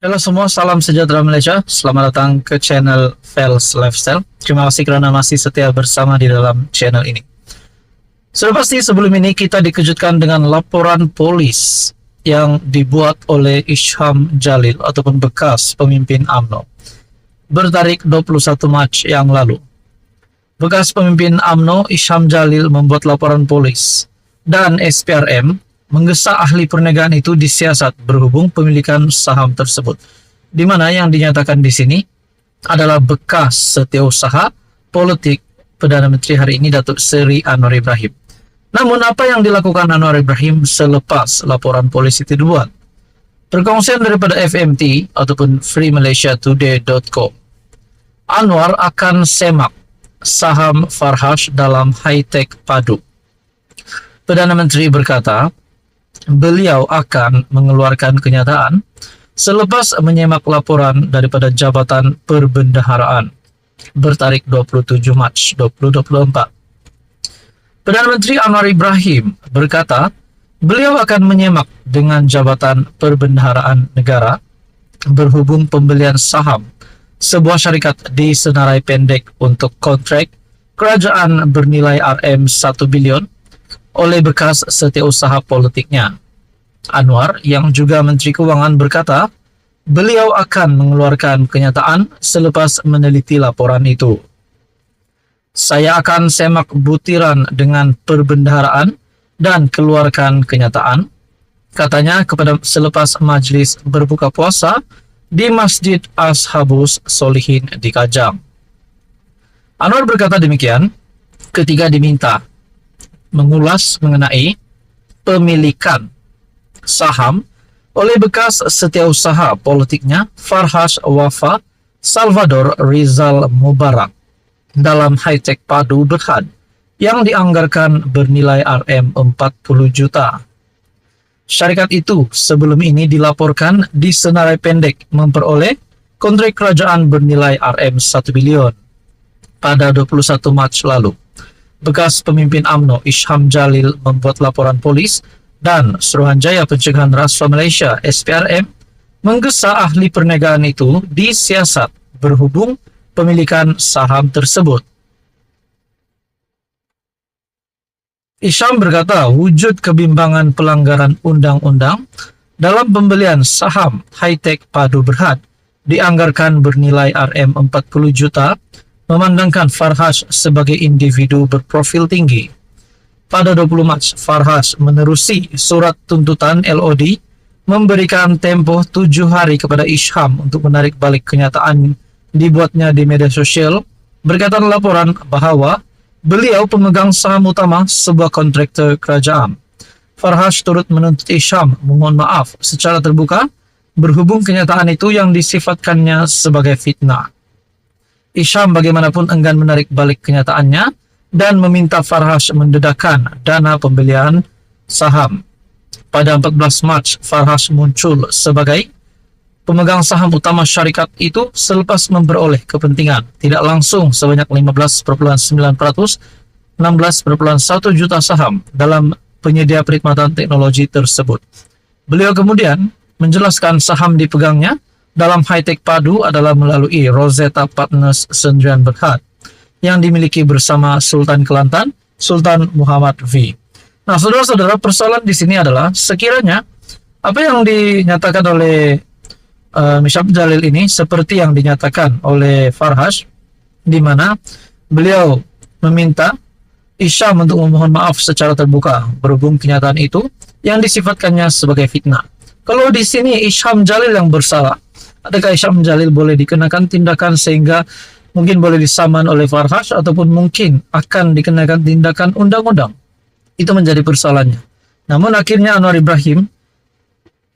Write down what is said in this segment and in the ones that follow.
Halo semua, salam sejahtera Malaysia. Selamat datang ke channel Fels Lifestyle. Terima kasih kerana masih setia bersama di dalam channel ini. Sudah pasti sebelum ini kita dikejutkan dengan laporan polis yang dibuat oleh Isham Jalil ataupun bekas pemimpin UMNO bertarik 21 Mac yang lalu. Bekas pemimpin UMNO Isham Jalil membuat laporan polis dan SPRM menggesa ahli perniagaan itu disiasat berhubung pemilikan saham tersebut, di mana yang dinyatakan di sini adalah bekas setiausaha politik Perdana Menteri hari ini Datuk Seri Anwar Ibrahim. Namun apa yang dilakukan Anwar Ibrahim selepas laporan polisi itu dibuat? Perkongsian daripada FMT ataupun freemalaysiatoday.com, Anwar akan semak saham Farhash dalam high-tech padu. Perdana Menteri berkata, beliau akan mengeluarkan kenyataan selepas menyemak laporan daripada Jabatan Perbendaharaan bertarikh 27 Mac 2024. Perdana Menteri Anwar Ibrahim berkata, beliau akan menyemak dengan Jabatan Perbendaharaan Negara berhubung pembelian saham sebuah syarikat di senarai pendek untuk kontrak kerajaan bernilai RM1 bilion oleh bekas setiausaha politiknya. Anwar yang juga Menteri Kewangan berkata, beliau akan mengeluarkan kenyataan selepas meneliti laporan itu. Saya akan semak butiran dengan perbendaharaan dan keluarkan kenyataan, katanya kepada selepas majlis berbuka puasa di Masjid Ashabus Solihin di Kajang. Anwar berkata demikian ketika diminta mengulas mengenai pemilikan saham oleh bekas setiausaha politiknya Farhash Wafa Salvador Rizal Mubarak dalam high-tech padu Berhad yang dianggarkan bernilai RM40 juta. Syarikat itu sebelum ini dilaporkan di senarai pendek memperoleh kontrak kerajaan bernilai RM1 bilion pada 21 Mac lalu. Bekas pemimpin UMNO Isham Jalil membuat laporan polis dan Suruhanjaya Pencegahan Rasuah Malaysia SPRM menggesa ahli perniagaan itu disiasat berhubung pemilikan saham tersebut. Isham berkata wujud kebimbangan pelanggaran undang-undang dalam pembelian saham high-tech padu Berhad dianggarkan bernilai RM40 juta memandangkan Farhash sebagai individu berprofil tinggi. Pada 20 Mac, Farhash menerusi surat tuntutan LOD memberikan tempoh 7 hari kepada Isham untuk menarik balik kenyataan dibuatnya di media sosial berkaitan laporan bahawa beliau pemegang saham utama sebuah kontraktor kerajaan. Farhash turut menuntut Isham memohon maaf secara terbuka berhubung kenyataan itu yang disifatkannya sebagai fitnah. Isham bagaimanapun enggan menarik balik kenyataannya dan meminta Farhash mendedahkan dana pembelian saham. Pada 14 Mac, Farhash muncul sebagai pemegang saham utama syarikat itu selepas memperoleh kepentingan tidak langsung sebanyak 15,9%, 16,1 juta saham dalam penyedia perkhidmatan teknologi tersebut. Beliau kemudian menjelaskan saham dipegangnya dalam high-tech padu adalah melalui Rosetta Partners Sdn Berhad yang dimiliki bersama Sultan Kelantan, Sultan Muhammad V. Nah, saudara-saudara, persoalan di sini adalah sekiranya apa yang dinyatakan oleh Isham Jalil ini seperti yang dinyatakan oleh Farhash, di mana beliau meminta Isham untuk memohon maaf secara terbuka berhubung kenyataan itu yang disifatkannya sebagai fitnah. Kalau di sini Isham Jalil yang bersalah, adakah Isham Jalil boleh dikenakan tindakan sehingga mungkin boleh disaman oleh Farhash ataupun mungkin akan dikenakan tindakan undang-undang? Itu menjadi persoalannya. Namun akhirnya Anwar Ibrahim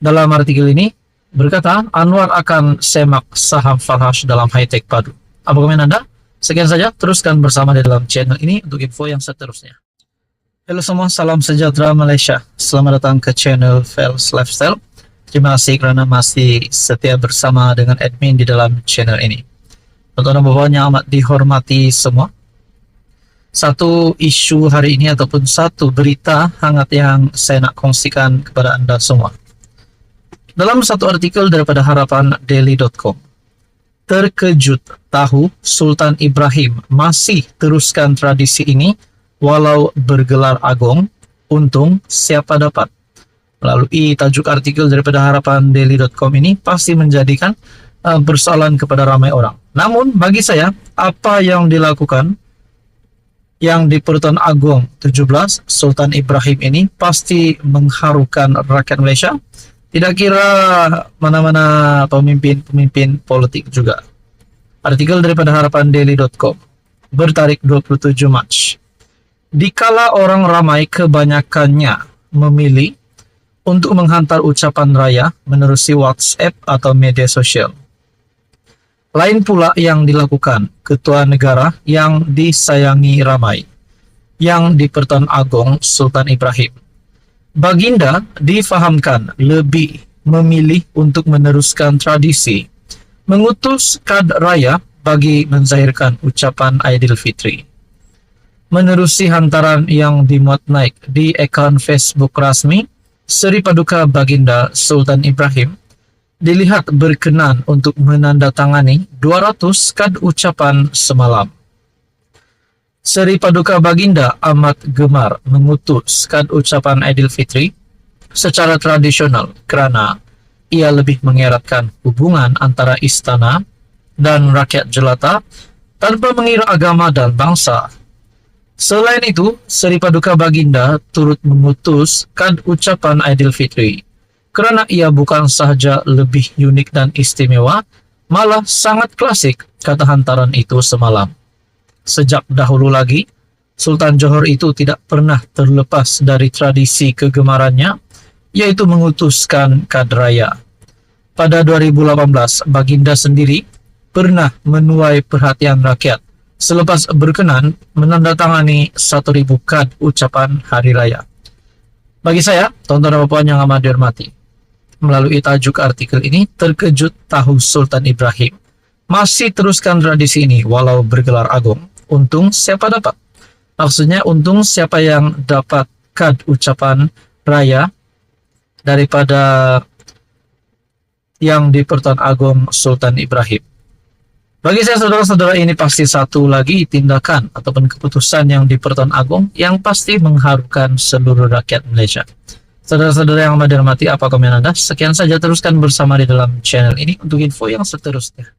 dalam artikel ini berkata Anwar akan semak saham Farhash dalam high-tech padu. Apa komen Anda? Sekian saja, teruskan bersama di dalam channel ini untuk info yang seterusnya. Halo semua, salam sejahtera Malaysia. Selamat datang ke channel Fels Lifestyle. Terima kasih kerana masih setia bersama dengan admin di dalam channel ini. Tuan-tuan dan puan yang amat dihormati semua, satu isu hari ini ataupun satu berita hangat yang saya nak kongsikan kepada anda semua. Dalam satu artikel daripada harapandaily.com, terkejut tahu Sultan Ibrahim masih teruskan tradisi ini walau bergelar agong, untung siapa dapat. Melalui tajuk artikel daripada harapandaily.com ini pasti menjadikan persoalan kepada ramai orang. Namun bagi saya, apa yang dilakukan yang di Pertuan Agong 17 Sultan Ibrahim ini pasti mengharukan rakyat Malaysia. Tidak kira mana-mana pemimpin politik juga. Artikel daripada harapandaily.com bertarik 27 Mac. Dikala orang ramai kebanyakannya memilih untuk menghantar ucapan raya menerusi WhatsApp atau media sosial. Lain pula yang dilakukan ketua negara yang disayangi ramai, yang di Pertuan Agong Sultan Ibrahim. Baginda difahamkan lebih memilih untuk meneruskan tradisi, mengutus kad raya bagi menzahirkan ucapan Aidilfitri. Menerusi hantaran yang dimuat naik di akaun Facebook rasmi, Seri Paduka Baginda Sultan Ibrahim dilihat berkenan untuk menandatangani 200 kad ucapan semalam. Seri Paduka Baginda amat gemar mengutus kad ucapan Aidilfitri secara tradisional kerana ia lebih mengeratkan hubungan antara istana dan rakyat jelata tanpa mengira agama dan bangsa. Selain itu, Seri Paduka Baginda turut mengutus kad ucapan Aidilfitri kerana ia bukan sahaja lebih unik dan istimewa, malah sangat klasik, kata hantaran itu semalam. Sejak dahulu lagi, Sultan Johor itu tidak pernah terlepas dari tradisi kegemarannya, yaitu mengutuskan kad raya. Pada 2018, Baginda sendiri pernah menuai perhatian rakyat selepas berkenan menandatangani 1.000 kad ucapan hari raya. Bagi saya, tonton dan puan yang amat dihormati, melalui tajuk artikel ini, terkejut tahu Sultan Ibrahim masih teruskan tradisi ini walau bergelar agong. Untung siapa dapat? Maksudnya untung siapa yang dapat kad ucapan raya daripada yang di Pertuan Agong Sultan Ibrahim. Bagi saya, saudara-saudara, ini pasti satu lagi tindakan ataupun keputusan yang di Pertuan Agong yang pasti mengharukan seluruh rakyat Malaysia. Saudara-saudara yang amat dihormati, apa komen Anda? Sekian saja, teruskan bersama di dalam channel ini untuk info yang seterusnya.